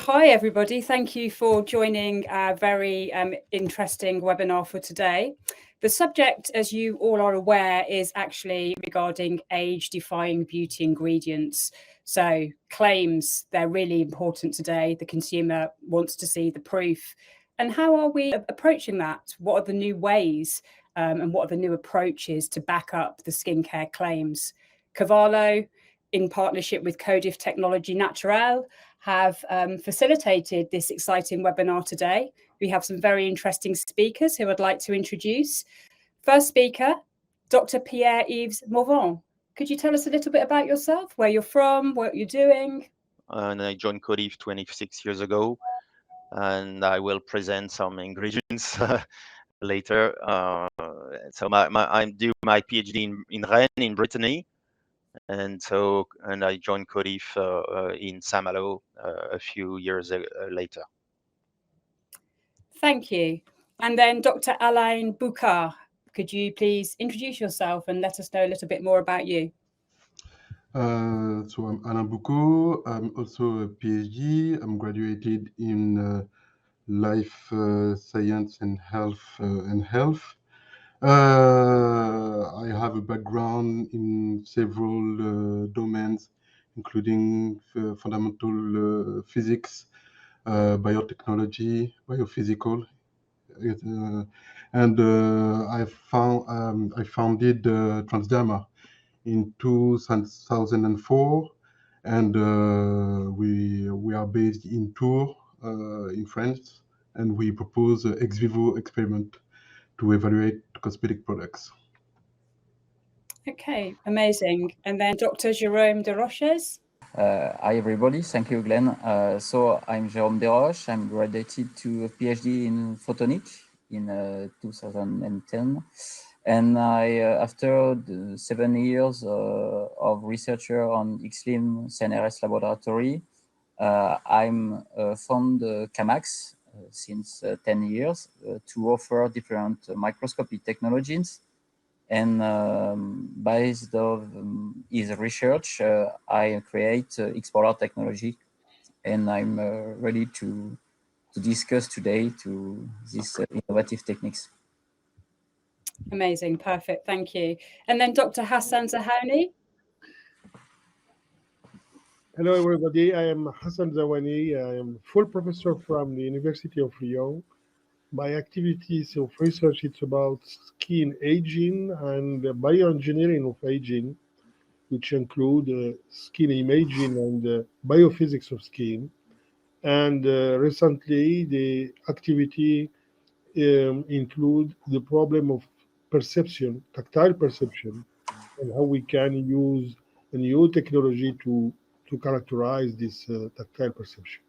Hi, everybody. Thank you for joining our very interesting webinar for today. The subject, as you all are aware, is actually regarding age-defying beauty ingredients. So claims, they're really important today. The consumer wants to see the proof. And how are we approaching that? What are the new ways and what are the new approaches to back up the skincare claims? Covalo, in partnership with CODIF Technologie Naturelle, have facilitated this exciting webinar today. We have some very interesting speakers who I'd like to introduce. First speaker, Dr. Pierre-Yves Morvan. Could you tell us a little bit about yourself, where you're from, what you're doing? And I joined CODIF 26 years ago, and I will present some ingredients later. So I'm doing my PhD in Rennes, in Brittany, and I joined CODIF in Saint-Malo a few years later. Thank you. And then Dr. Alain Boucaud, could you please introduce yourself and let us know a little bit more about you? So I'm Alain Boucaud. I'm also a PhD. I'm graduated in life science and health. I have a background in several domains, including fundamental physics, biotechnology, biophysical, and I founded Transderma in 2004, and we are based in Tours, in France, and we propose an ex vivo experiment to evaluate cosmetic products. Okay, amazing. And then Dr. Jérôme Desroches. Hi everybody, thank you Glenn. So I'm Jérôme Desroches. I'm graduated to a PhD in photonics in 2010. And after 7 years of researcher on XLIM CNRS laboratory, I'm found Kamax since 10 years to offer different microscopy technologies. And based on his research, I create Explorer technology, and I'm ready to discuss today these innovative techniques. Amazing, perfect, thank you. And then Dr. Hassan Zahouani. Hello, everybody. I am Hassan Zahouani. I am full professor from the University of Lyon. My activities of research, it's about skin aging and bioengineering of aging, which include skin imaging and biophysics of skin. And recently, the activity include the problem of perception, tactile perception, and how we can use a new technology to characterize this tactile perception.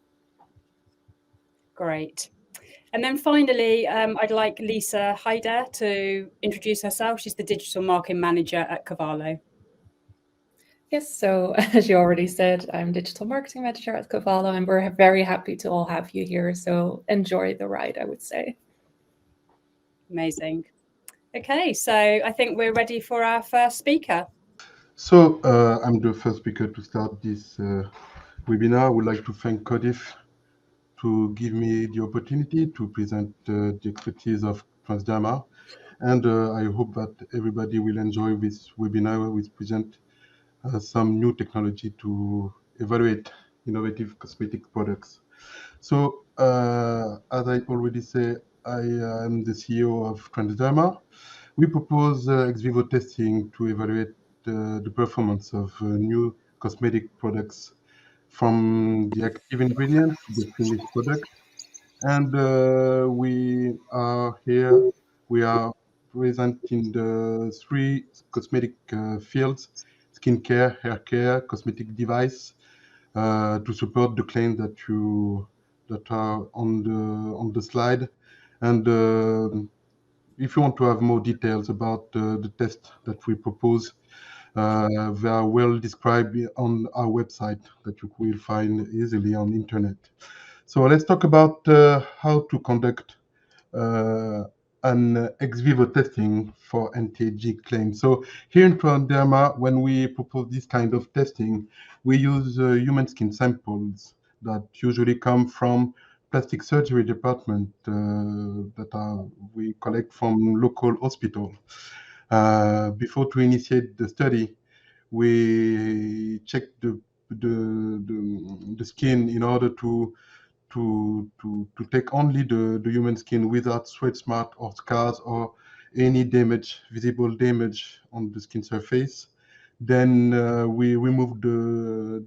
Great. And then finally, I'd like Lisa Haider to introduce herself. She's the Digital Marketing Manager at Covalo. Yes, so as you already said, I'm Digital Marketing Manager at Covalo, and we're very happy to all have you here. So enjoy the ride, I would say. Amazing. Okay, so I think we're ready for our first speaker. So I'm the first speaker to start this webinar. I would like to thank CODIF to give me the opportunity to present the expertise of Transderma. And I hope that everybody will enjoy this webinar, which present some new technology to evaluate innovative cosmetic products. So as I already said, I am the CEO of Transderma. We propose ex vivo testing to evaluate the performance of new cosmetic products from the active ingredient to the finished product. And we are here, we are present in the three cosmetic fields: skincare, hair care, cosmetic device, to support the claims that are on the slide. And if you want to have more details about the test that we propose, they are well described on our website that you will find easily on internet. So let's talk about how to conduct an ex vivo testing for anti-aging claims. So here in Transderma, when we propose this kind of testing, we use human skin samples that usually come from plastic surgery department that we collect from local hospital. Before to initiate the study, we check the skin in order to take only the human skin without sweat smart or scars or any damage, visible damage on the skin surface. Then we remove the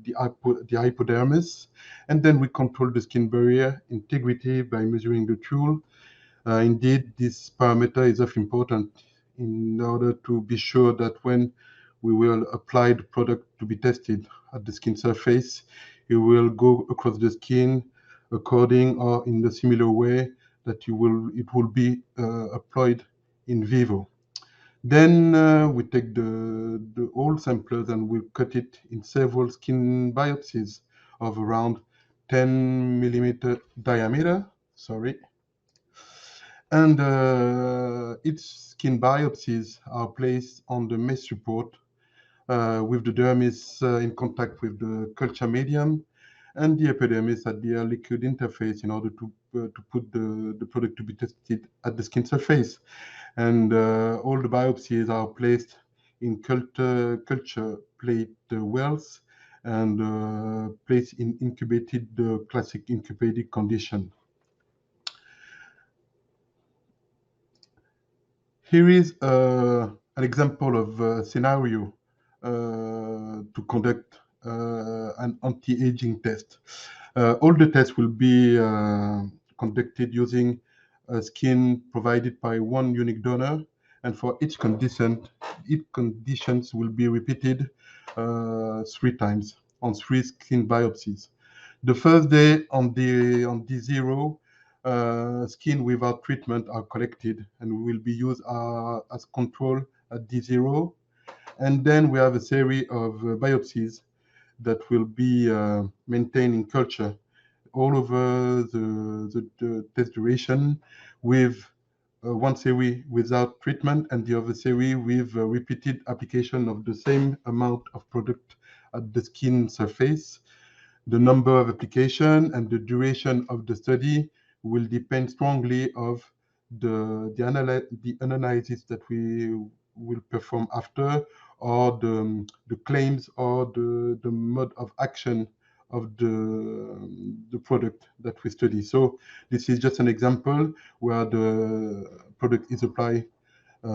hypodermis, and then we control the skin barrier integrity by measuring the tool. Indeed, this parameter is of importance in order to be sure that when we will apply the product to be tested at the skin surface, it will go across the skin according or in the similar way that it will be applied in vivo. Then we take the whole samplers and we cut it in several skin biopsies of around 10 millimeter diameter. Sorry. And each skin biopsies are placed on the mesh support with the dermis in contact with the culture medium and the epidermis at the liquid interface in order to put the product to be tested at the skin surface. And all the biopsies are placed in culture plate wells and placed in incubated, classic incubated condition. Here is an example of a scenario to conduct an anti-aging test. All the tests will be conducted using a skin provided by one unique donor, and for each conditions will be repeated 3 times on 3 skin biopsies. The first day on D0, skin without treatment are collected and will be used as control at D0. And then we have a series of biopsies that will be maintained in culture all over the test duration, with one series without treatment and the other series with repeated application of the same amount of product at the skin surface. The number of application and the duration of the study will depend strongly of the analysis that we will perform after, or the claims or the mode of action of the product that we study. So this is just an example where the product is applied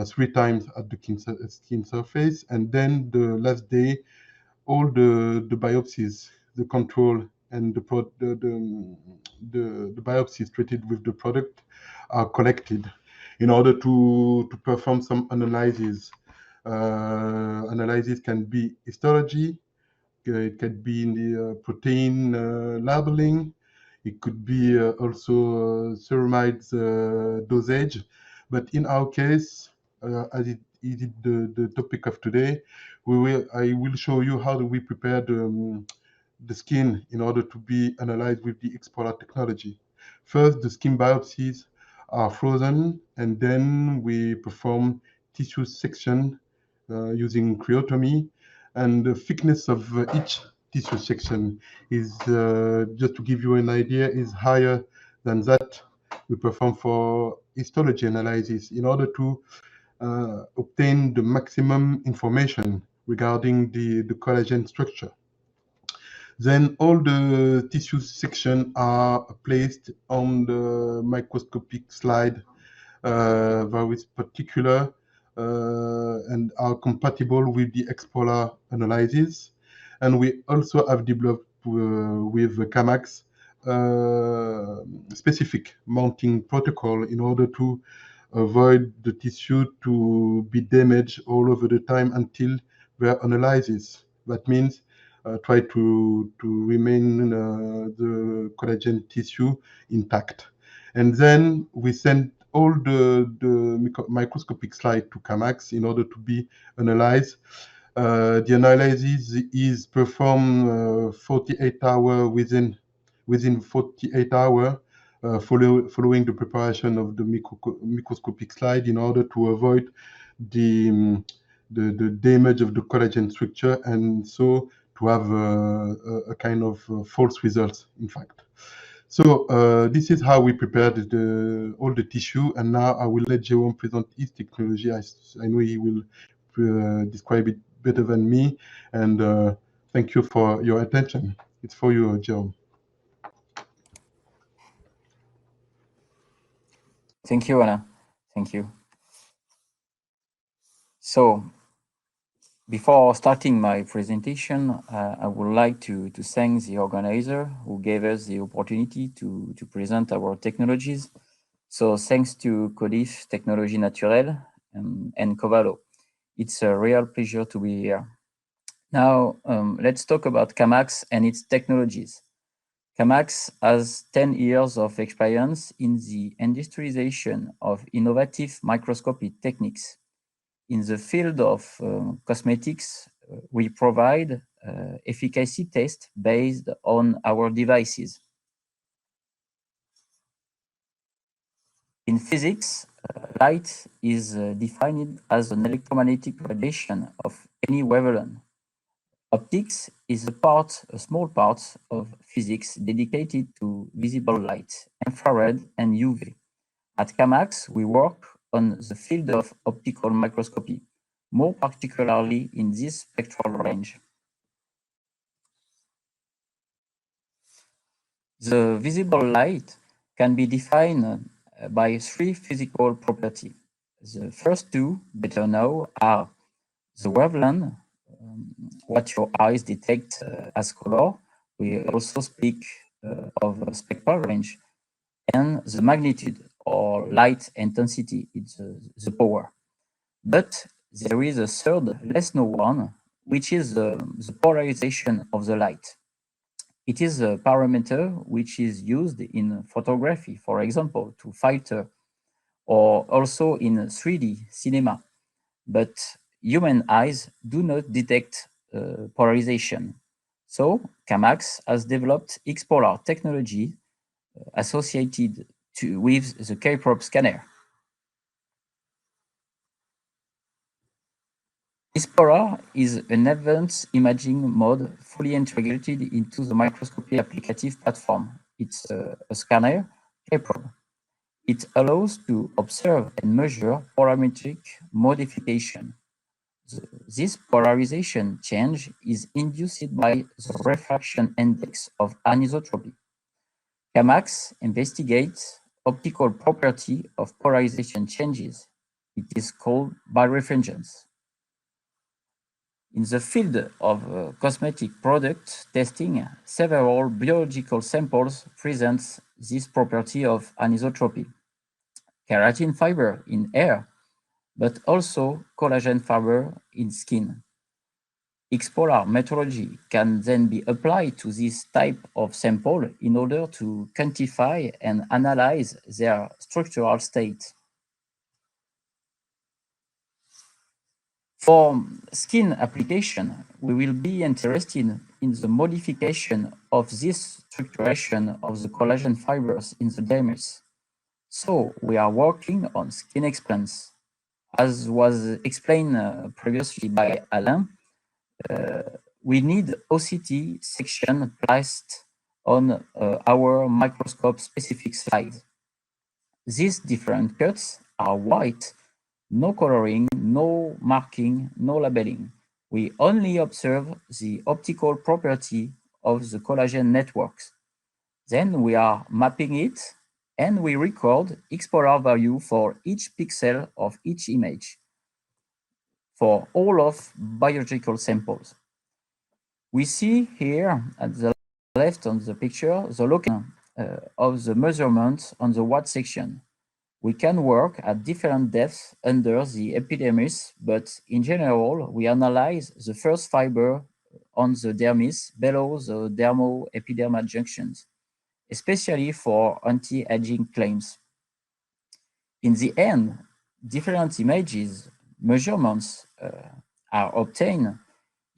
3 times at the skin surface, and then the last day, all the biopsies, the control, and the biopsies treated with the product are collected in order to perform some analysis. Analysis can be histology, it can be in the protein labeling, it could be also ceramides dosage, but in our case, as it is the topic of today, I will show you how do we prepare the skin in order to be analyzed with the XPolar technology. First, the skin biopsies are frozen, and then we perform tissue section using cryotomy, and the thickness of each tissue section is, just to give you an idea, is higher than that we perform for histology analysis in order to obtain the maximum information regarding the collagen structure. Then all the tissue section are placed on the microscopic slide, very particular, and are compatible with the XPolar analysis. And we also have developed with Kamax specific mounting protocol in order to avoid the tissue to be damaged all over the time until their analysis. That means try to remain the collagen tissue intact. And then we send all the microscopic slide to Kamax in order to be analyzed. The analysis is performed 48 hours within 48 hours following the preparation of the microscopic slide in order to avoid the damage of the collagen structure, and so to have a kind of false results, in fact. So this is how we prepared all the tissue, and now I will let Jérôme present his technology. I know he will describe it better than me, and thank you for your attention. It's for you, Jérôme. Thank you, Alain. Thank you. So, before starting my presentation, I would like to thank the organizer who gave us the opportunity to present our technologies. So thanks to CODIF Technologie Naturelle and Covalo. It's a real pleasure to be here. Now, let's talk about Kamax and its technologies. Kamax has 10 years of experience in the industrialization of innovative microscopy techniques. In the field of cosmetics, we provide efficacy tests based on our devices. In physics, light is defined as an electromagnetic radiation of any wavelength. Optics is a small part of physics dedicated to visible light, infrared and UV. At Kamax, we work on the field of optical microscopy, more particularly in this spectral range. The visible light can be defined by three physical properties. The first two, better known, are the wavelength, what your eyes detect as color. We also speak of spectral range, and the magnitude or light intensity, it's the power. But there is a third, less known one, which is the polarization of the light. It is a parameter which is used in photography, for example, to filter, or also in 3D cinema. But human eyes do not detect polarization. So Kamax has developed X-Polar technology associated with the K-probe scanner. X-Polar is an advanced imaging mode fully integrated into the microscopy applicative platform. It's a scanner, K-probe. It allows to observe and measure polarimetric modification. This polarization change is induced by the refraction index of anisotropy. Kamax investigates optical property of polarization changes. It is called birefringence. In the field of cosmetic product testing, several biological samples present this property of anisotropy. Keratin fiber in hair, but also collagen fiber in skin. X-Polar metrology can then be applied to this type of sample in order to quantify and analyze their structural state. For skin application, we will be interested in the modification of this structuration of the collagen fibers in the dermis. So we are working on skin explants. As was explained previously by Alain, we need OCT section placed on our microscope specific slide. These different cuts are white, no coloring, no marking, no labeling. We only observe the optical property of the collagen networks. Then we are mapping it and we record X-Polar value for each pixel of each image for all of biological samples. We see here at the left on the picture the location of the measurement on the white section. We can work at different depths under the epidermis, but in general, we analyze the first fiber on the dermis below the dermo-epidermal junctions, especially for anti-aging claims. In the end, different images, measurements are obtained.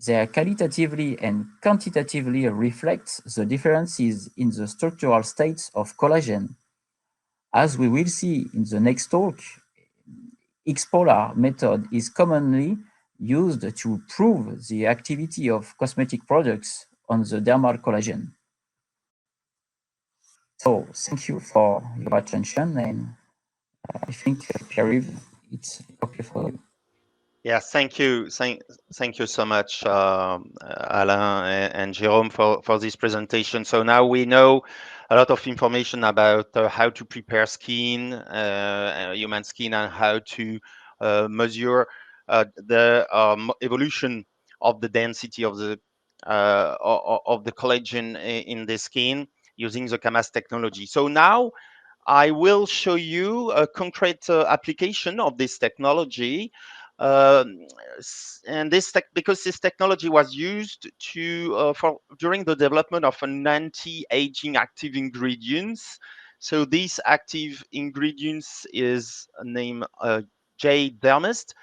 They qualitatively and quantitatively reflect the differences in the structural states of collagen. As we will see in the next talk, X-Polar method is commonly used to prove the activity of cosmetic products on the dermal collagen. So thank you for your attention, and I think Pierre-Yves, it's okay for you. Yeah, thank you. Thank you so much, Alain and Jérôme, for this presentation. So now we know a lot of information about how to prepare skin, human skin, and how to measure the evolution of the density of the collagen in the skin using the Kamax technology. So now I will show you a concrete application of this technology. And because this technology was used during the development of an anti-aging active ingredients. So these active ingredients is named J-dermist.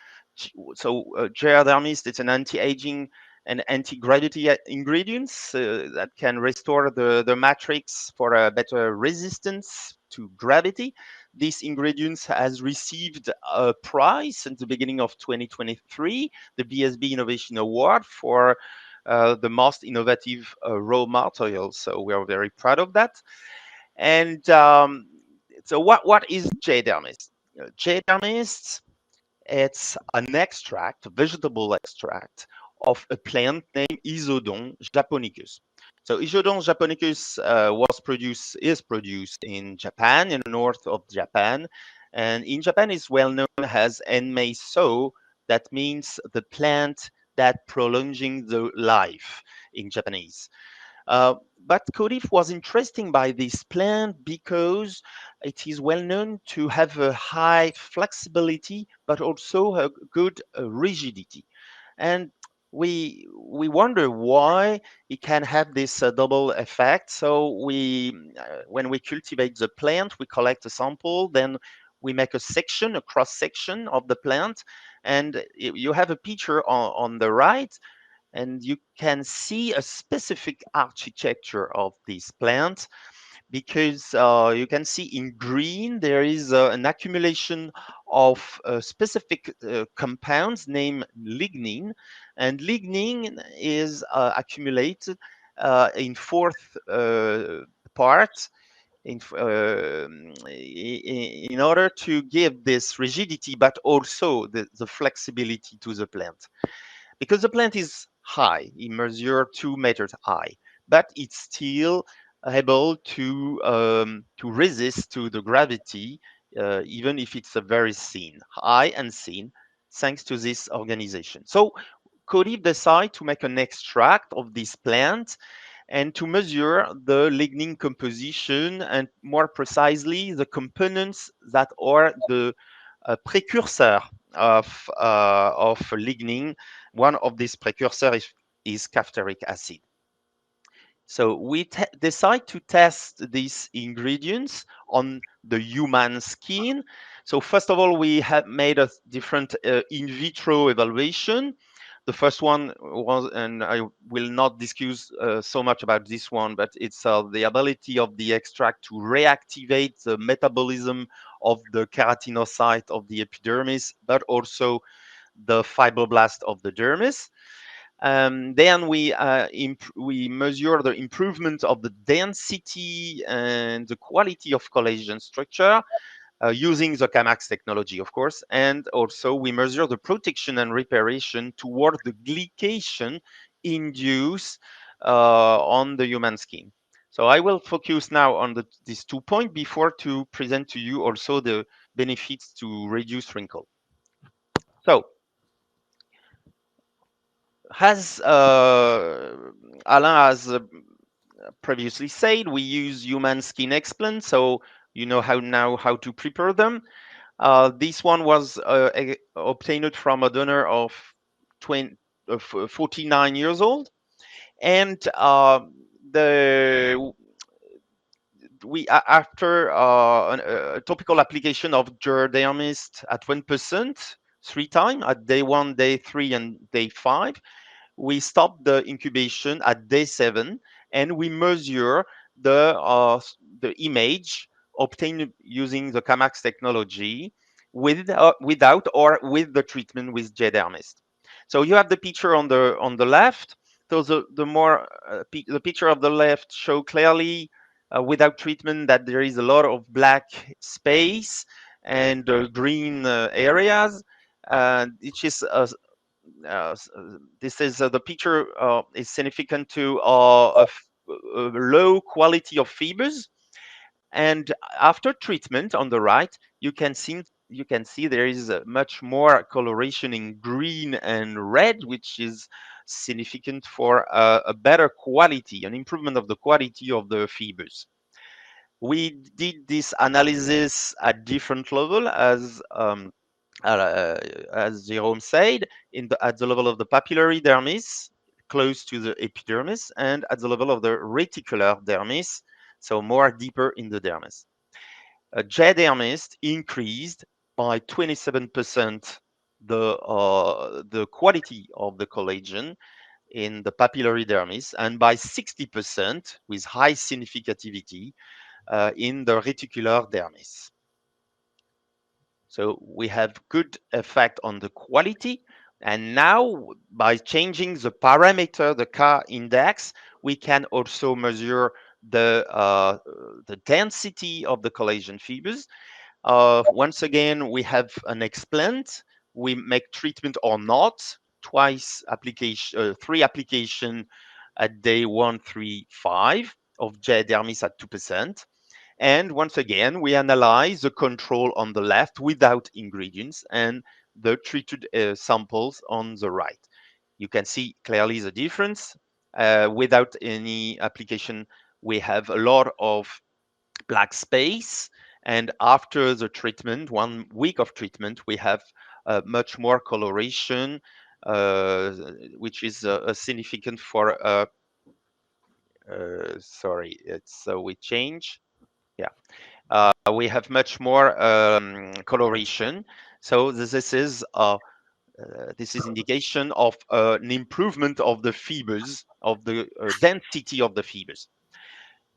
So J-dermist, it's an anti-aging and anti-gravity ingredients that can restore the matrix for a better resistance to gravity. These ingredients has received a prize at the beginning of 2023, the BSB Innovation Award for the most innovative raw materials. So we are very proud of that. And so what is J-dermist? J-dermist, it's an extract, a vegetable extract of a plant named Isodon japonicus. So Isodon japonicus is produced in Japan, in the north of Japan. And in Japan is well known as Enmeiso. That means the plant that prolonging the life in Japanese. But CODIF was interesting by this plant because it is well known to have a high flexibility, but also a good rigidity. And we wonder why it can have this double effect. So when we cultivate the plant, we collect a sample, then we make a cross section of the plant, and you have a picture on the right, and you can see a specific architecture of this plant, because you can see in green there is an accumulation of specific compounds named lignin, and lignin is accumulated in fourth part in order to give this rigidity, but also the flexibility to the plant. Because the plant is high, it measures 2 meters high, but it's still able to resist to the gravity, even if it's a very thin, high and thin, thanks to this organization. So CODIF decided to make an extract of this plant and to measure the lignin composition, and more precisely the components that are the precursor of lignin. One of these precursors is caphteric acid. So we decide to test these ingredients on the human skin. So first of all, we have made a different in vitro evaluation. The first one was, and I will not discuss so much about this one, but it's the ability of the extract to reactivate the metabolism of the keratinocyte of the epidermis, but also the fibroblast of the dermis. Then we measure the improvement of the density and the quality of collagen structure using the Kamax technology, of course. And also we measure the protection and reparation toward the glycation induced on the human skin. So I will focus now on these 2 points before to present to you also the benefits to reduce wrinkle. So, as Alain has previously said, we use human skin explants, so you know how to prepare them. This one was obtained from a donor of 49 years old, and after a topical application of J-dermist at 1% 3 times at day 1, day 3, and day 5. We stop the incubation at day 7, and we measure the image obtained using the Kamax technology without or with the treatment with J-dermist. So you have the picture on the left. So the picture of the left show clearly without treatment that there is a lot of black space and green areas. Which is this is the picture is significant to a low quality of fibers. And after treatment on the right, you can see there is much more coloration in green and red, which is significant for a better quality, an improvement of the quality of the fibers. We did this analysis at different level, as Jérôme said, at the level of the papillary dermis, close to the epidermis, and at the level of the reticular dermis, so more deeper in the dermis. J dermis increased by 27% the quality of the collagen in the papillary dermis, and by 60% with high significativity in the reticular dermis. So we have good effect on the quality. And now by changing the parameter, the K index, we can also measure the density of the collagen fibers. Once again, we have an explant. We make treatment or not, three application at day 1, 3, 5 of J dermis at 2%. And once again, we analyze the control on the left without ingredients and the treated samples on the right. You can see clearly the difference. Without any application, we have a lot of black space. And after the treatment, 1 week of treatment, we have much more coloration, which is significant for, sorry, we change. Yeah. We have more coloration. So this is indication of an improvement of the fibers, of the density of the fibers.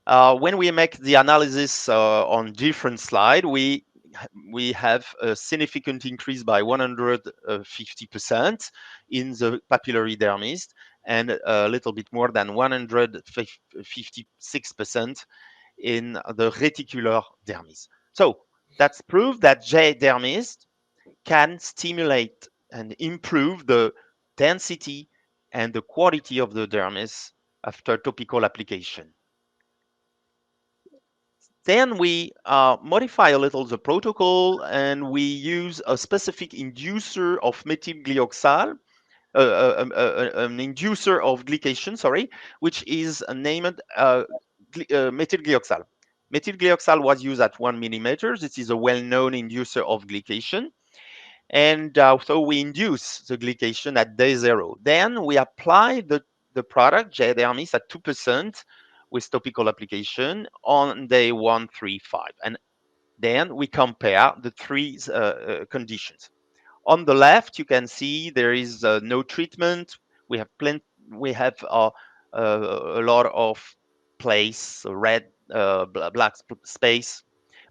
When we make the analysis on different slide, we have a significant increase by 150% in the papillary dermis and a little bit more than 156% in the reticular dermis. So that's proof that J dermis can stimulate and improve the density and the quality of the dermis after topical application. Then we modify a little the protocol, and we use a specific inducer of methylglyoxal, an inducer of glycation, sorry, which is named methylglyoxal. Methylglyoxal was used at 1 millimeter. This is a well-known inducer of glycation. And so we induce the glycation at day 0. Then we apply the product, J dermis, at 2% with topical application on day 1, 3, 5. And then we compare the three conditions. On the left, you can see there is no treatment. We have a lot of red, black space,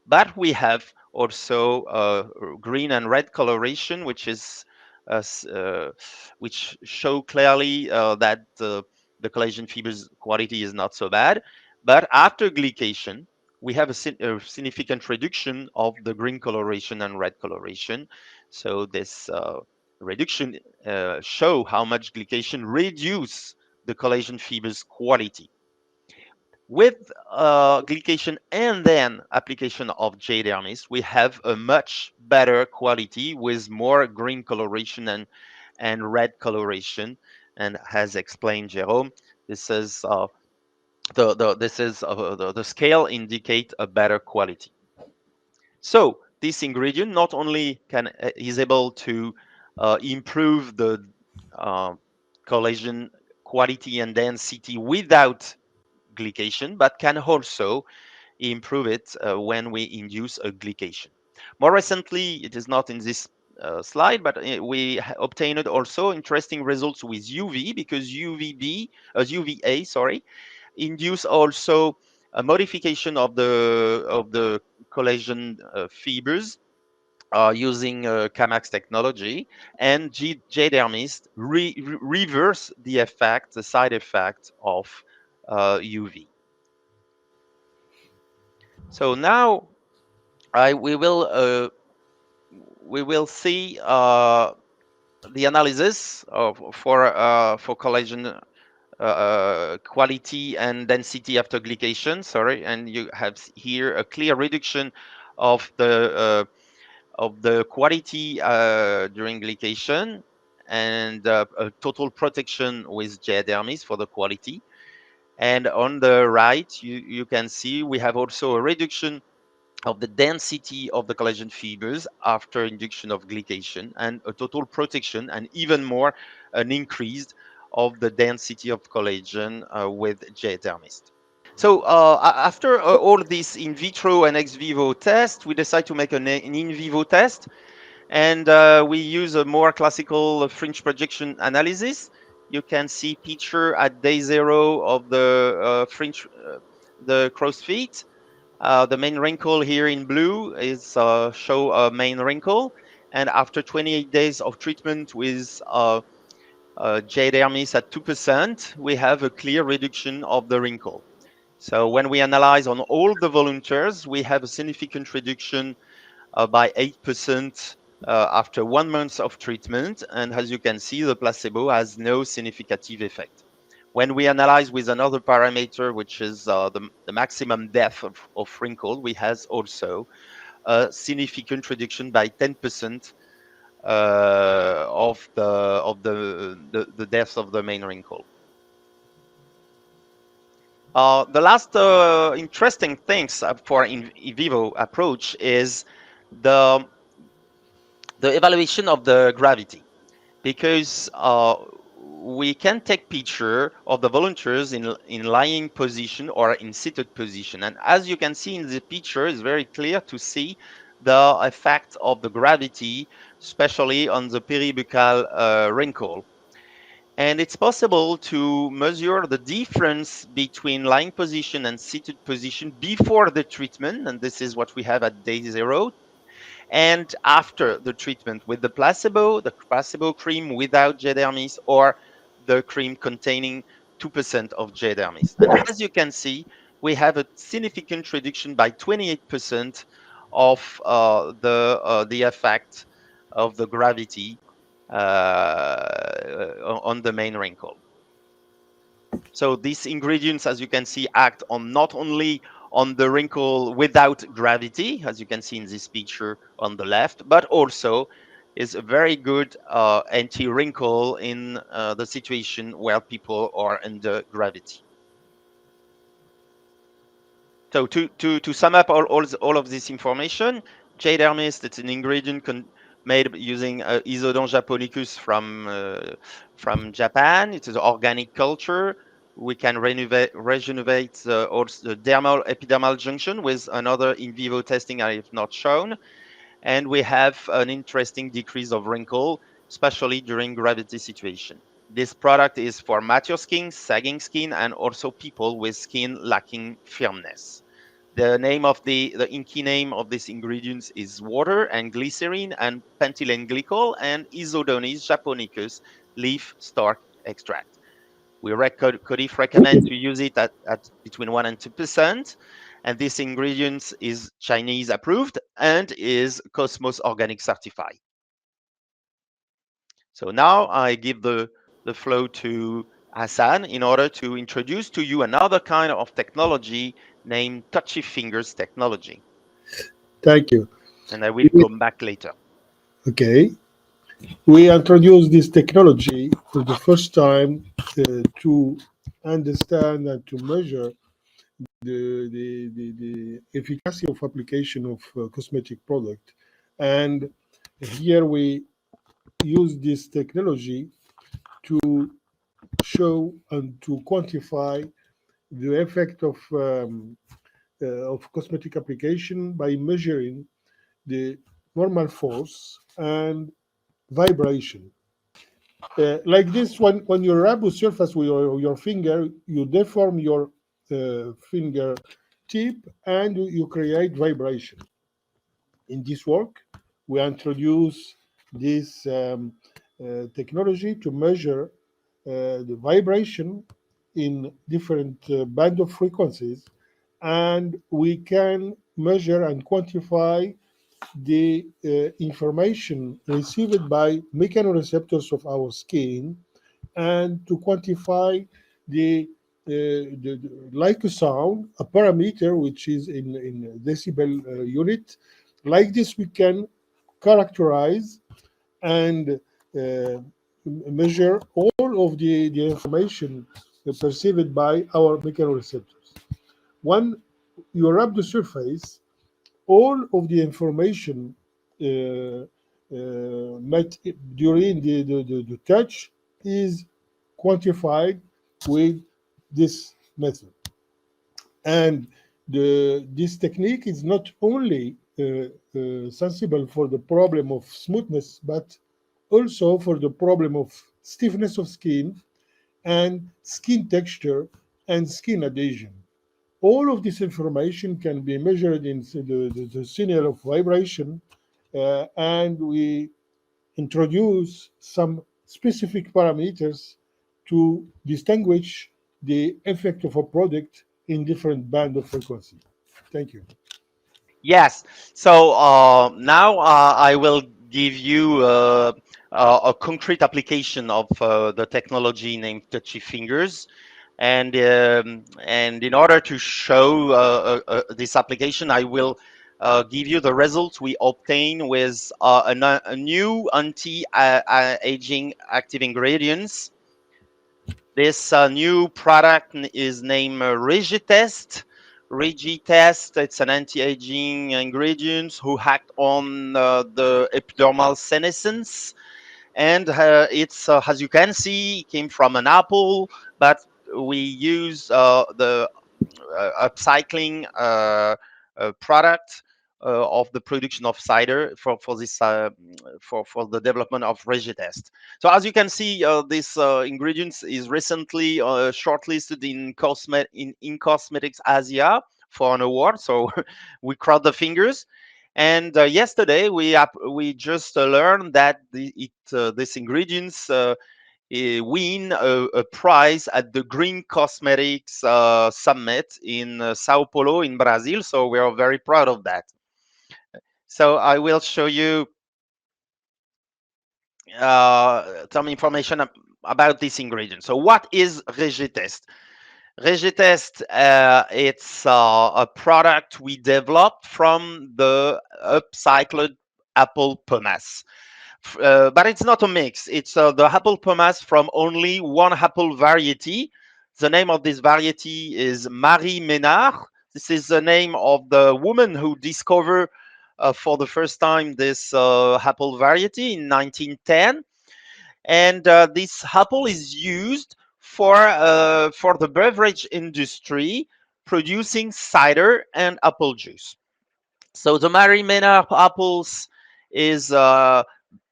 but we have also green and red coloration, which show clearly that the collagen fibers quality is not so bad. But after glycation, we have a significant reduction of the green coloration and red coloration. So this reduction show how much glycation reduce the collagen fibers quality. With glycation and then application of J dermis, we have a much better quality with more green coloration and red coloration. And as explained Jérôme, this is the scale indicate a better quality. So this ingredient not only is able to improve the collagen quality and density without glycation, but can also improve it when we induce a glycation. More recently, it is not in this slide, but we obtained also interesting results with UV, because UVA, induce also a modification of the collagen fibers using Kamax technology, and J-dermist reverse the side effect of UV. So now we will see the analysis for collagen quality and density after glycation. Sorry, and you have here a clear reduction of the quality during glycation, and a total protection with J-dermis for the quality. And on the right, you can see we have also a reduction of the density of the collagen fibers after induction of glycation, and a total protection, and even more, an increase of the density of collagen with J-dermist. So after all this in vitro and ex vivo test, we decide to make an in vivo test, and we use a more classical fringe projection analysis. You can see picture at day 0 of the fringe, the crow's feet. The main wrinkle here in blue is show a main wrinkle, and after 28 days of treatment with J-dermis at 2%, we have a clear reduction of the wrinkle. So when we analyze on all the volunteers, we have a significant reduction by 8% after 1 month of treatment, and as you can see, the placebo has no significant effect. When we analyze with another parameter, which is the maximum depth of wrinkle, we have also a significant reduction by 10% of the depth of the main wrinkle. The last interesting things for in vivo approach is the evaluation of the gravity, because we can take picture of the volunteers in lying position or in seated position, and as you can see in the picture, it's very clear to see the effect of the gravity, especially on the peribuccal wrinkle. And it's possible to measure the difference between lying position and seated position before the treatment, and this is what we have at day 0, and after the treatment with the placebo cream without J-dermis, or the cream containing 2% of J-dermis. And as you can see, we have a significant reduction by 28% of the effect of the gravity on the main wrinkle. So these ingredients, as you can see, act on not only on the wrinkle without gravity, as you can see in this picture on the left, but also is a very good anti-wrinkle in the situation where people are under gravity. So to sum up all of this information, J-dermis, it's an ingredient made using Isodon japonicus from Japan. It is organic culture. We can regenerate also the dermal epidermal junction with another in vivo testing I have not shown. And we have an interesting decrease of wrinkle, especially during gravity situation. This product is for mature skin, sagging skin, and also people with skin lacking firmness. The name of the inky name of these ingredients is water and glycerin and pentylene glycol and Isodonis japonicus leaf stalk extract. We CODIF recommend to use it at between 1 and 2%, and this ingredient is Chinese approved and is Cosmos Organic certified. So now I give the flow to Hassan in order to introduce to you another kind of technology named Touchy Fingers technology. Thank you. And I will come back later. Okay. We introduced this technology for the first time to understand and to measure the efficacy of application of cosmetic product. And here we use this technology to show and to quantify the effect of cosmetic application by measuring the normal force and vibration. Like this, when you rub the surface with your finger, you deform your finger tip and you create vibration. In this work, we introduce this technology to measure the vibration in different band of frequencies, and we can measure and quantify the information received by mechanoreceptors of our skin, and to quantify like a sound, a parameter which is in decibel unit. Like this, we can characterize and measure all of the information perceived by our mechanoreceptors. When you rub the surface, all of the information met during the touch is quantified with this method. And this technique is not only sensible for the problem of smoothness, but also for the problem of stiffness of skin and skin texture and skin adhesion. All of this information can be measured in the signal of vibration, and we introduce some specific parameters to distinguish the effect of a product in different band of frequency. Thank you. Yes. So now I will give you a concrete application of the technology named Touchy Fingers. And in order to show this application, I will give you the results we obtain with a new anti-aging active ingredients. This new product is named Regitest. Regitest, it's an anti-aging ingredient who act on the epidermal senescence. And it's, as you can see, it came from an apple, but we use the upcycling product of the production of cider for this for the development of Regitest. So as you can see, this ingredients is recently shortlisted in Cosmetics Asia for an award. So we cross the fingers. And yesterday we just learned that this ingredients win a prize at the Green Cosmetics Summit in Sao Paulo in Brazil. So we are very proud of that. So I will show you some information about this ingredient. So what is Regitest? Regitest, it's a product we developed from the upcycled apple pomace. But it's not a mix. It's the apple pomace from only one apple variety. The name of this variety is Marie Ménard. This is the name of the woman who discovered for the first time this apple variety in 1910. And this apple is used for the beverage industry, producing cider and apple juice. So the Marie Ménard apples is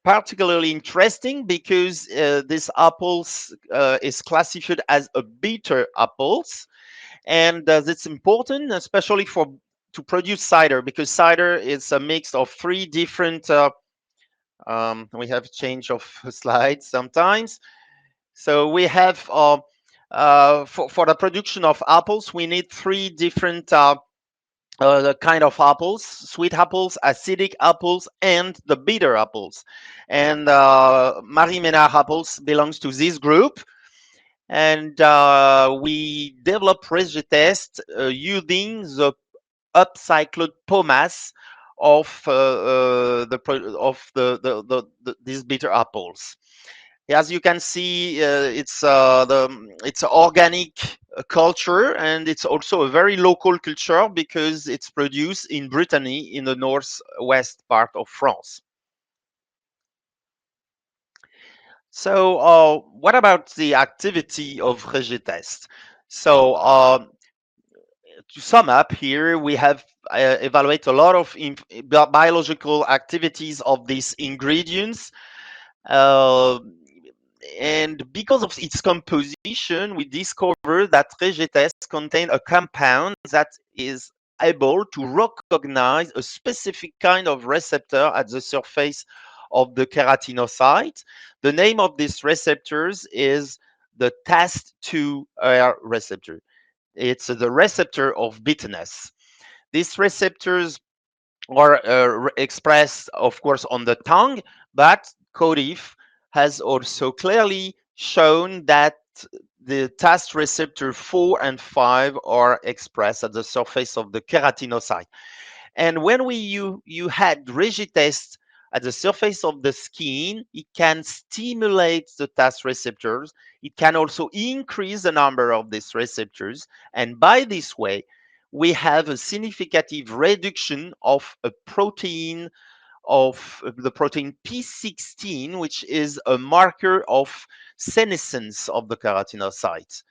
particularly interesting because this apples is classified as a bitter apples, and it's important, especially to produce cider, because cider is a mix of three different. We have change of slides sometimes. So we have for the production of apples, we need three different the kind of apples: sweet apples, acidic apples, and the bitter apples. And Marie Ménard apples belongs to this group. And we developed Regitest using the upcycled pomace of these bitter apples. As you can see, it's organic culture, and it's also a very local culture because it's produced in Brittany in the northwest part of France. So what about the activity of Regitest? So to sum up here, we have evaluated a lot of biological activities of these ingredients. And because of its composition, we discovered that Regitest contains a compound that is able to recognize a specific kind of receptor at the surface of the keratinocyte. The name of these receptors is the TAST2R receptor. It's the receptor of bitterness. These receptors are expressed, of course, on the tongue, but CODIF has also clearly shown that the TAST receptor 4 and 5 are expressed at the surface of the keratinocyte. And when you had Regitest at the surface of the skin, it can stimulate the TAST receptors. It can also increase the number of these receptors. And by this way, we have a significant reduction of a protein of the protein P16, which is a marker of senescence of the keratinocyte.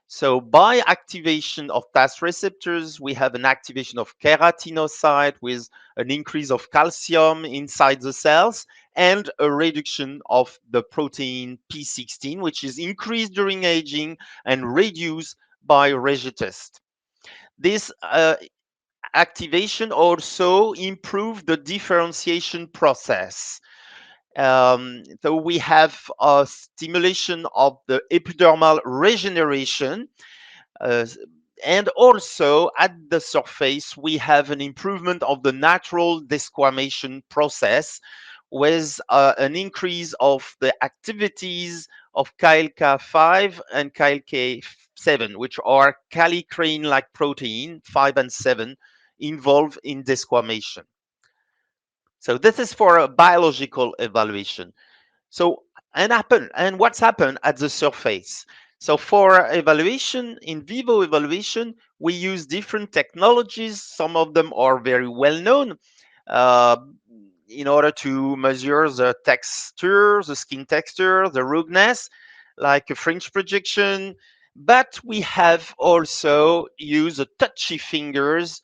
So by activation of TAST receptors, we have an activation of keratinocyte with an increase of calcium inside the cells and a reduction of the protein P16, which is increased during aging and reduced by Regitest. This activation also improved the differentiation process. So we have a stimulation of the epidermal regeneration, and also at the surface, we have an improvement of the natural desquamation process with an increase of the activities of KLK5 and KLK7, which are kallikrein-like protein 5 and 7 involved in desquamation. So this is for a biological evaluation. So and what's happened at the surface? So for evaluation, in vivo evaluation, we use different technologies. Some of them are very well known in order to measure the texture, the skin texture, the ruggedness, like a fringe projection. But we have also used the touchy fingers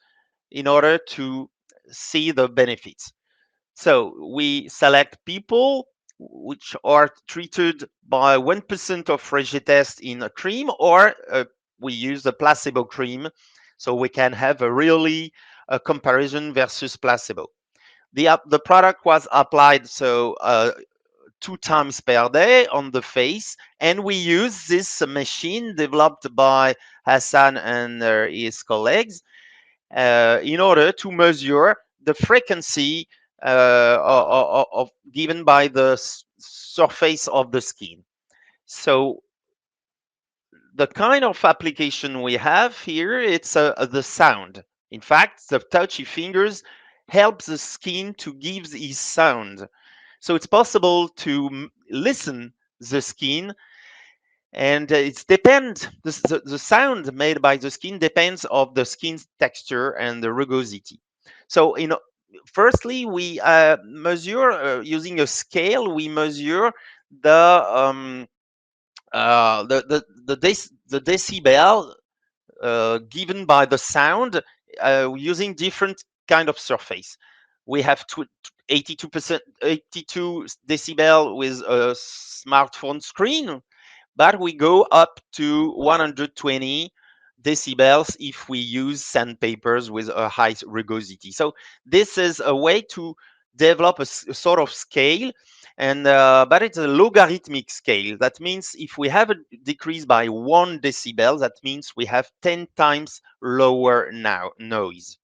in order to see the benefits. So we select people which are treated by 1% of Regitest in a cream, or we use the placebo cream, so we can have a really comparison versus placebo. The product was applied 2 times per day on the face, and we use this machine developed by Hassan and his colleagues in order to measure the frequency given by the surface of the skin. So the kind of application we have here, it's the sound. In fact, the touchy fingers help the skin to give its sound. So it's possible to listen the skin, and it's the sound made by the skin depends of the skin's texture and the rugosity. So firstly, we measure using a scale. We measure the decibel given by the sound using different kind of surface. We have 82 decibel with a smartphone screen, but we go up to 120 decibels if we use sandpapers with a high rugosity. So this is a way to develop a sort of scale, and but it's a logarithmic scale. That means if we have a decrease by 1 decibel, that means we have 10 times lower noise.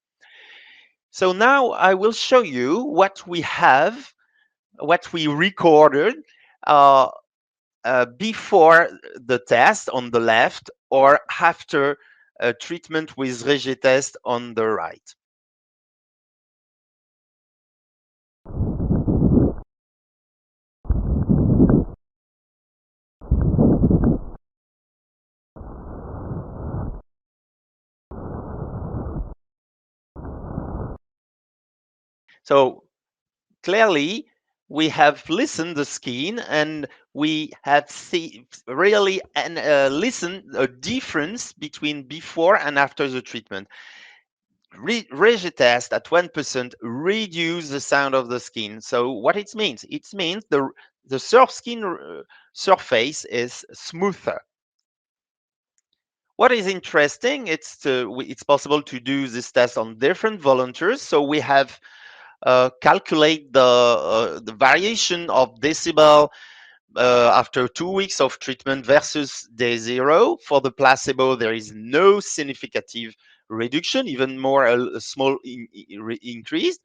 So now I will show you what we have, what we recorded before the test on the left or after treatment with Regitest on the right. So clearly, we have listened the skin, and we have really listened a difference between before and after the treatment. Regitest at 1% reduce the sound of the skin. So what it means? It means the skin surface is smoother. What is interesting, it's possible to do this test on different volunteers. So we have calculate the variation of decibel after 2 weeks of treatment versus day 0. For the placebo, there is no significant reduction, even more a small increase.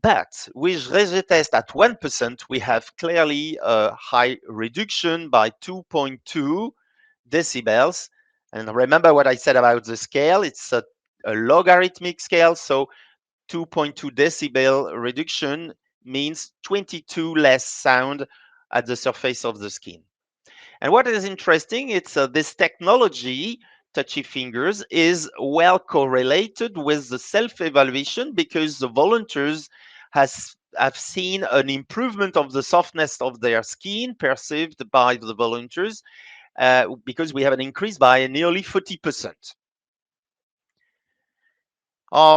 But with Regetest at 1%, we have clearly a high reduction by 2.2 decibels. And remember what I said about the scale, it's a logarithmic scale. So 2.2 decibel reduction means 22 less sound at the surface of the skin. And what is interesting, it's this technology, Touchy Fingers, is well correlated with the self-evaluation because the volunteers have seen an improvement of the softness of their skin perceived by the volunteers because we have an increase by nearly 40%.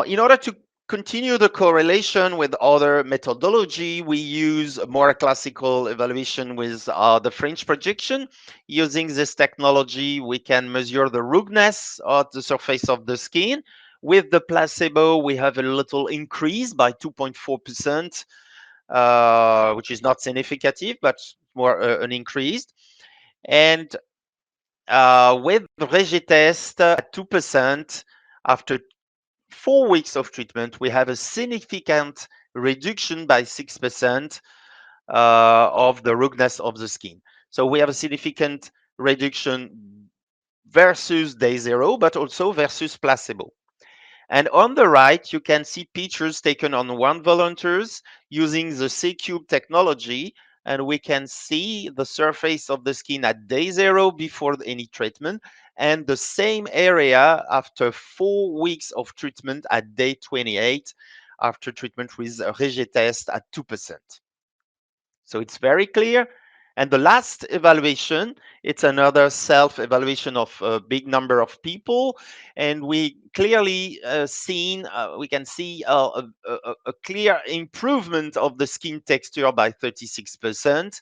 In order to continue the correlation with other methodology, we use a more classical evaluation with the fringe projection. Using this technology, we can measure the ruggedness of the surface of the skin. With the placebo, we have a little increase by 2.4%, which is not significant, but more an increase. And with Regetest at 2%, after 4 weeks of treatment, we have a significant reduction by 6% of the ruggedness of the skin. So we have a significant reduction versus day 0, but also versus placebo. And on the right, you can see pictures taken on 1 volunteers using the C-Cube technology, and we can see the surface of the skin at day 0 before any treatment, and the same area after 4 weeks of treatment at day 28 after treatment with Regetest at 2%. So it's very clear. And the last evaluation, it's another self-evaluation of a big number of people. And we clearly we can see a clear improvement of the skin texture by 36%.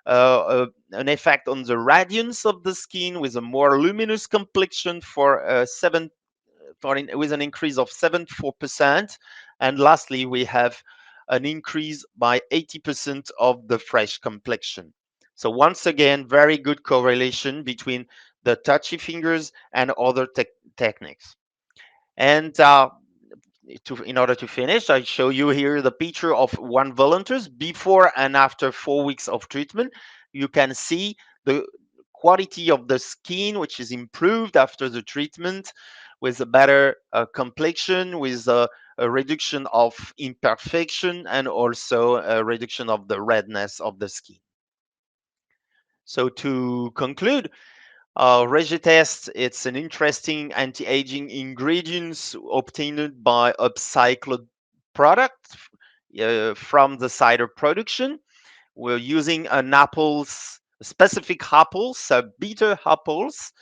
An effect on the radiance of the skin with a more luminous complexion with an increase of 74%. And lastly, we have an increase by 80% of the fresh complexion. So once again, very good correlation between the Touchy Fingers and other techniques. And in order to finish, I show you here the picture of 1 volunteers before and after 4 weeks of treatment. You can see the quality of the skin, which is improved after the treatment with a better complexion, with a reduction of imperfection, and also a reduction of the redness of the skin. So to conclude, Regetest, it's an interesting anti-aging ingredients obtained by upcycled product from the cider production. We're using specific apples, bitter apples,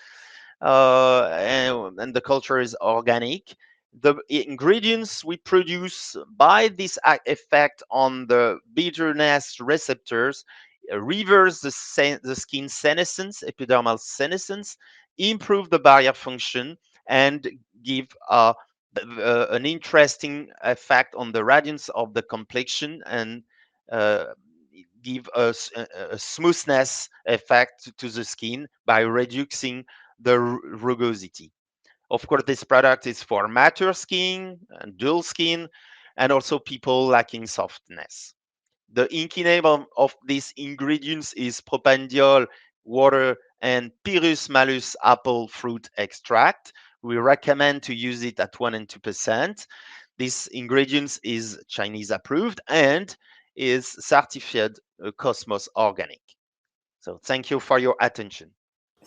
and the culture is organic. The ingredients we produce by this effect on the bitterness receptors reverse the skin senescence, epidermal senescence, improve the barrier function, and give an interesting effect on the radiance of the complexion and give us a smoothness effect to the skin by reducing the rugosity. Of course, this product is for mature skin and dull skin, and also people lacking softness. The inky name of these ingredients is propandiol, water, and Pyrrhus malus apple fruit extract. We recommend to use it at 1 and 2%. This ingredient is Chinese approved and is certified Cosmos organic. So thank you for your attention.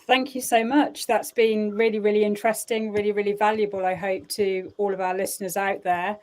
Thank you so much. That's been really, really interesting, really, really valuable, I hope, to all of our listeners out there.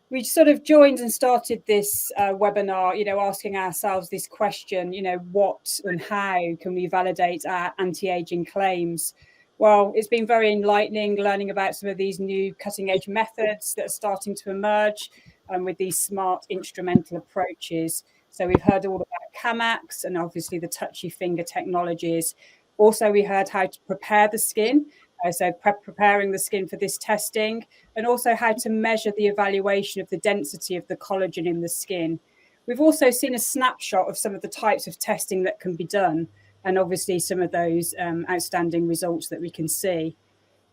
We sort of joined and started this webinar, asking ourselves this question, what and how can we validate our anti-aging claims? Well, it's been very enlightening learning about some of these new cutting-edge methods that are starting to emerge with these smart instrumental approaches. So we've heard all about Kamax and obviously the Touchy Finger technologies. Also, we heard how to prepare the skin So preparing the skin for this testing, and also how to measure the evaluation of the density of the collagen in the skin. We've also seen a snapshot of some of the types of testing that can be done, and obviously some of those outstanding results that we can see.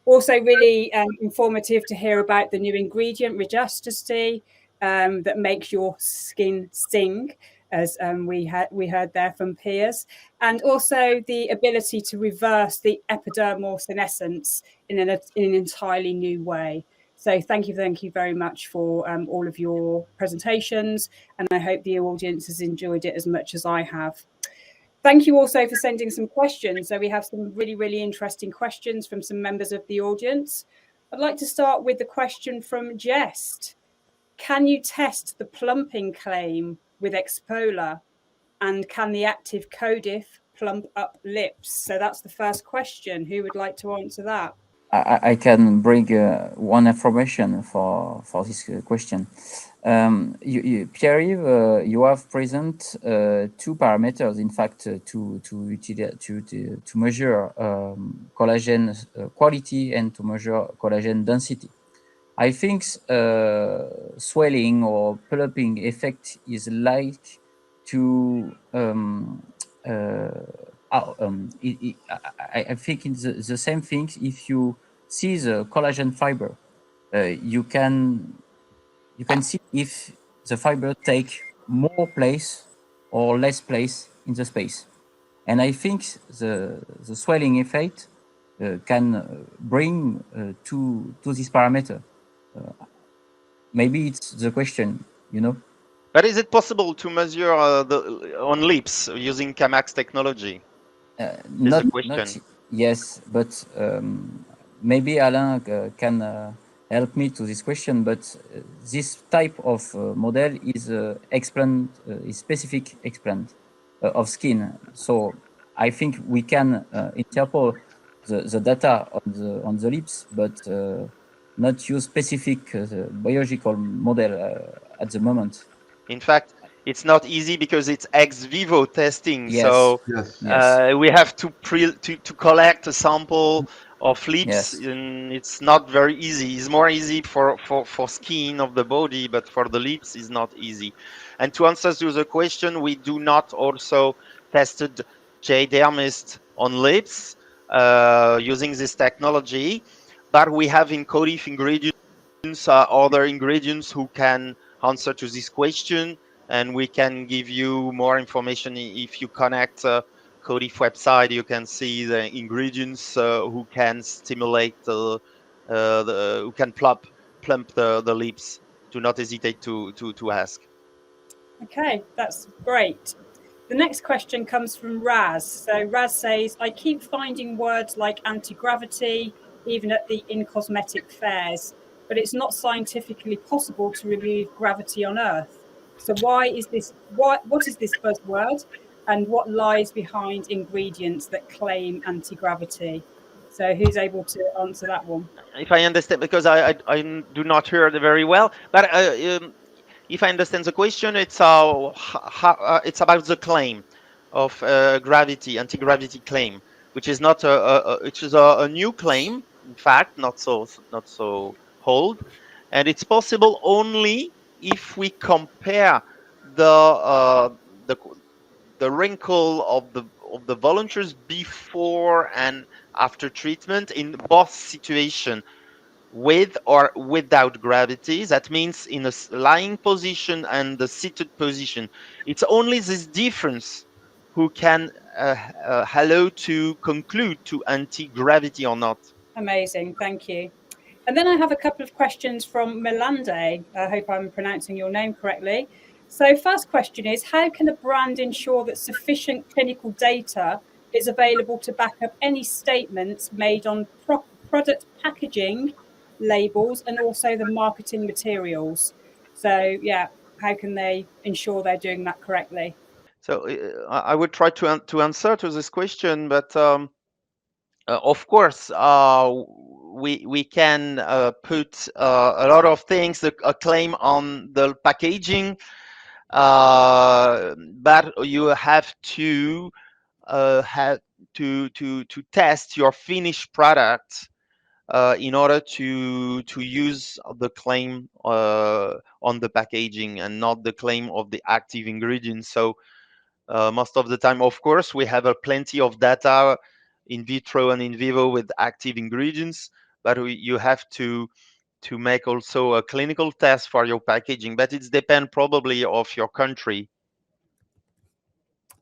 Also really informative to hear about the new ingredient, Rejusticy, that makes your skin sing, as we heard there from Piers, and also the ability to reverse the epidermal senescence in an entirely new way. So thank you very much for all of your presentations, and I hope the audience has enjoyed it as much as I have. Thank you also for sending some questions. So we have some really, really interesting questions from some members of the audience. I'd like to start with the question from Jest. Can you test the plumping claim with Expola? And can the active CODIF plump up lips? So that's the first question. Who would like to answer that? I can bring one information for this question. Pierre-Yves, you have present two parameters, in fact, to measure collagen quality and to measure collagen density. I think swelling or plumping effect is like to I think it's the same thing. If you see the collagen fiber, you can see if the fiber take more place or less place in the space. And I think the swelling effect can bring to this parameter. Maybe it's the question, you know. But is it possible to measure on lips using Kamax technology? Not yes, but maybe Alain can help me to this question. But this type of model is explant, is specific explant of skin. So I think we can interpol the data on the lips, but not use specific biological model at the moment. In fact, it's not easy because it's ex vivo testing. Yes. So Yes. we have to collect a sample of lips, Yes. and it's not very easy. It's more easy for skin of the body, but for the lips it's not easy. And to answer to the question, we do not also tested J dermis on lips using this technology, but we have in CODIF ingredients other ingredients who can answer to this question, and we can give you more information. If you connect CODIF website, you can see the ingredients who can stimulate who can plump the lips. Do not hesitate to ask. Okay, that's great. The next question comes from Raz. So Raz says, I keep finding words like anti-gravity, even at the in-cosmetic fairs, but it's not scientifically possible to remove gravity on Earth. So what is this buzzword, and what lies behind ingredients that claim anti-gravity? So who's able to answer that one? If I understand, because I do not hear it very well, but if I understand the question, it's it's about the claim of gravity, anti-gravity claim, which is not a new claim. In fact, not so old, and it's possible only if we compare the wrinkle of the volunteers before and after treatment in both situations, with or without gravity. That means in a lying position and the seated position. It's only this difference who can allow to conclude to anti-gravity or not. Amazing, thank you. And then I have a couple of questions from Melande. I hope I'm pronouncing your name correctly. So first question is, how can a brand ensure that sufficient clinical data is available to back up any statements made on product packaging, labels, and also the marketing materials? So yeah, how can they ensure they're doing that correctly? So I would try to answer to this question, but of course, we can put a lot of things, a claim on the packaging, but you have to test your finished product in order to use the claim on the packaging and not the claim of the active ingredients. So most of the time, of course, we have plenty of data in vitro and in vivo with active ingredients, but you have to make also a clinical test for your packaging, but it depends probably of your country.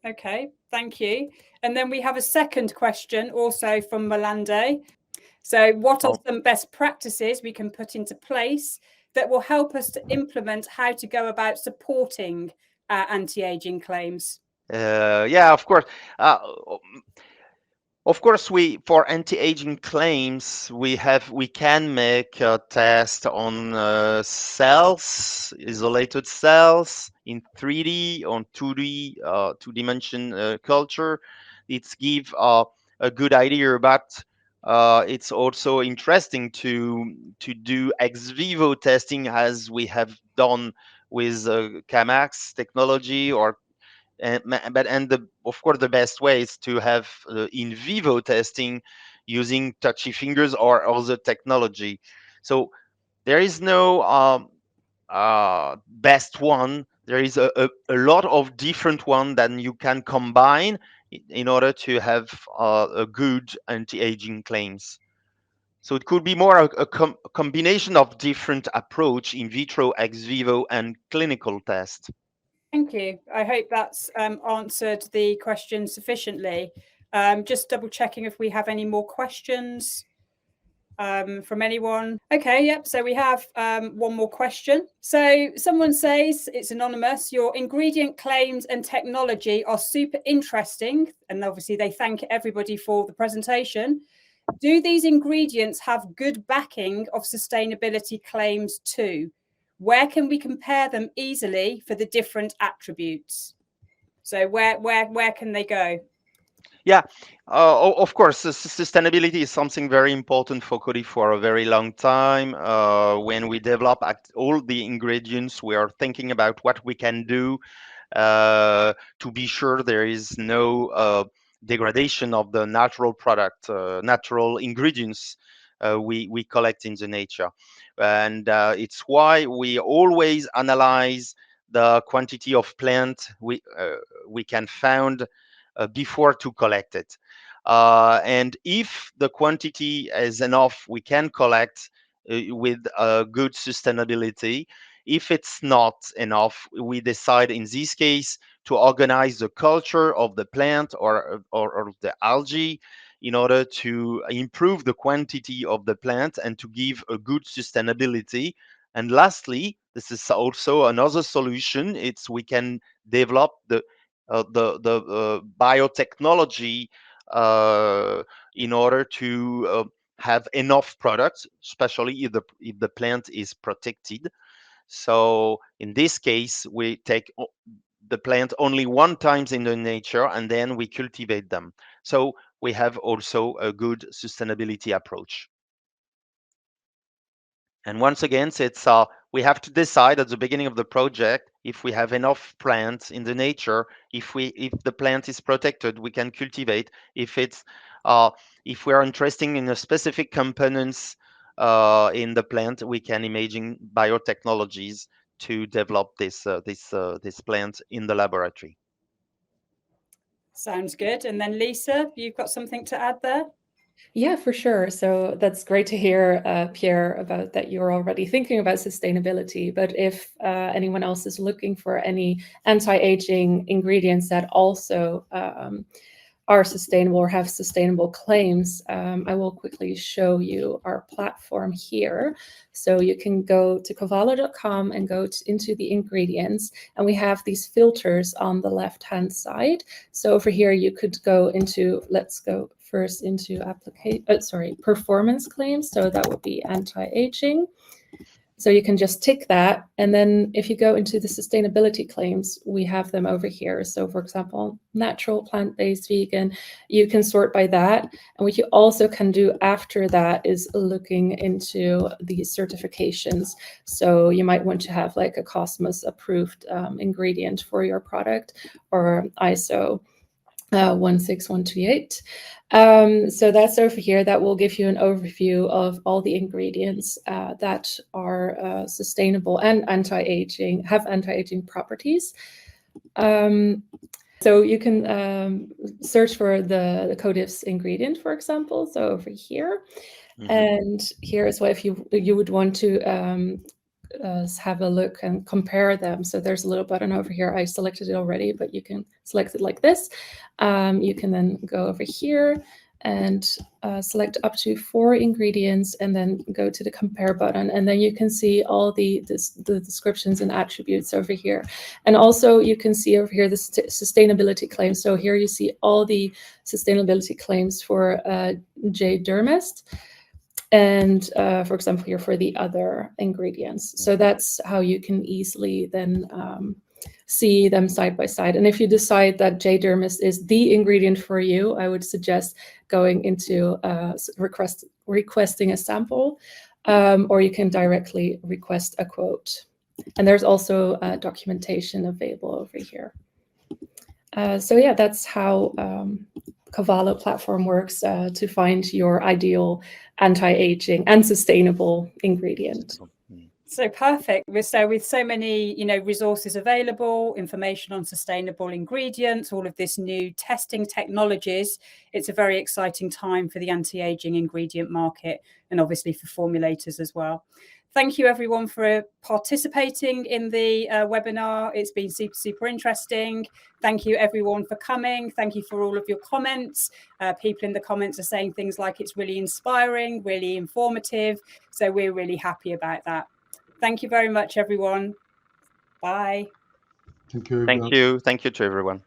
Okay, thank you. And then we have a second question also from Malande. So what are some best practices we can put into place that will help us to implement how to go about supporting anti-aging claims? Yeah, of course. Of course, for anti-aging claims, we can make a test on cells, isolated cells in 3D, on 2D, two-dimension culture. It's give a good idea, but it's also interesting to do ex vivo testing, as we have done with Kamax technology or. Of course, the best way is to have in vivo testing using touchy fingers or other technology. So there is no best one. There is a lot of different one that you can combine in order to have a good anti-aging claims. So it could be more a combination of different approach, in vitro, ex vivo, and clinical test. Thank you. I hope that's answered the question sufficiently. Just double checking if we have any more questions from anyone. Okay, yep. So we have one more question. So someone says, it's anonymous, your ingredient claims and technology are super interesting. And obviously they thank everybody for the presentation. Do these ingredients have good backing of sustainability claims too? Where can we compare them easily for the different attributes? So where can they go? Yeah, of course, sustainability is something very important for CODIF for a very long time. When we develop all the ingredients, we are thinking about what we can do to be sure there is no degradation of the natural product, natural ingredients we collect in the nature. And it's why we always analyze the quantity of plant we can find before to collect it. And if the quantity is enough, we can collect with good sustainability. If it's not enough, we decide in this case to organize the culture of the plant or the algae in order to improve the quantity of the plant and to give a good sustainability. And lastly, this is also another solution. It's we can develop the biotechnology in order to have enough products, especially if the plant is protected. So in this case, we take the plant only one times in the nature and then we cultivate them. So we have also a good sustainability approach. And once again, it's we have to decide at the beginning of the project if we have enough plants in the nature. If the plant is protected, we can cultivate. If we're interested in a specific components in the plant, we can imagine biotechnologies to develop this plant in the laboratory. Sounds good. And then Lisa, you've got something to add there? Yeah, for sure. So that's great to hear, Pierre, about that you're already thinking about sustainability. But if anyone else is looking for any anti-aging ingredients that also are sustainable or have sustainable claims, I will quickly show you our platform here. So you can go to covalo.com and go into the ingredients, and we have these filters on the left-hand side. So over here, you could go into, let's go first into performance claims. So that would be anti-aging. So you can just tick that. And then if you go into the sustainability claims, we have them over here. So for example, natural, plant-based, vegan, you can sort by that. And what you also can do after that is looking into the certifications. So you might want to have like a Cosmos approved ingredient for your product or ISO 16128. So that's over here. That will give you an overview of all the ingredients that are sustainable and anti-aging, have anti-aging properties. So you can search for the CODIF's ingredient, for example. So over here, and here as well, if you would want to have a look and compare them. So there's a little button over here. I selected it already, but you can select it like this. You can then go over here and select up to 4 ingredients and then go to the compare button. And then you can see all the descriptions and attributes over here. And also you can see over here the sustainability claims. So here you see all the sustainability claims for J. dermest. And for example, here for the other ingredients. So that's how you can easily then see them side by side. And if you decide that J. dermest is the ingredient for you, I would suggest going into requesting a sample, or you can directly request a quote. And there's also documentation available over here. So yeah, that's how Covalo platform works to find your ideal anti-aging and sustainable ingredient. So perfect. So with so many, resources available, information on sustainable ingredients, all of this new testing technologies, it's a very exciting time for the anti-aging ingredient market and obviously for formulators as well. Thank you everyone for participating in the webinar. It's been super, super interesting. Thank you everyone for coming. Thank you for all of your comments. People in the comments are saying things like it's really inspiring, really informative. So we're really happy about that. Thank you very much, everyone. Bye. Thank you. Thank you. Thank you to everyone.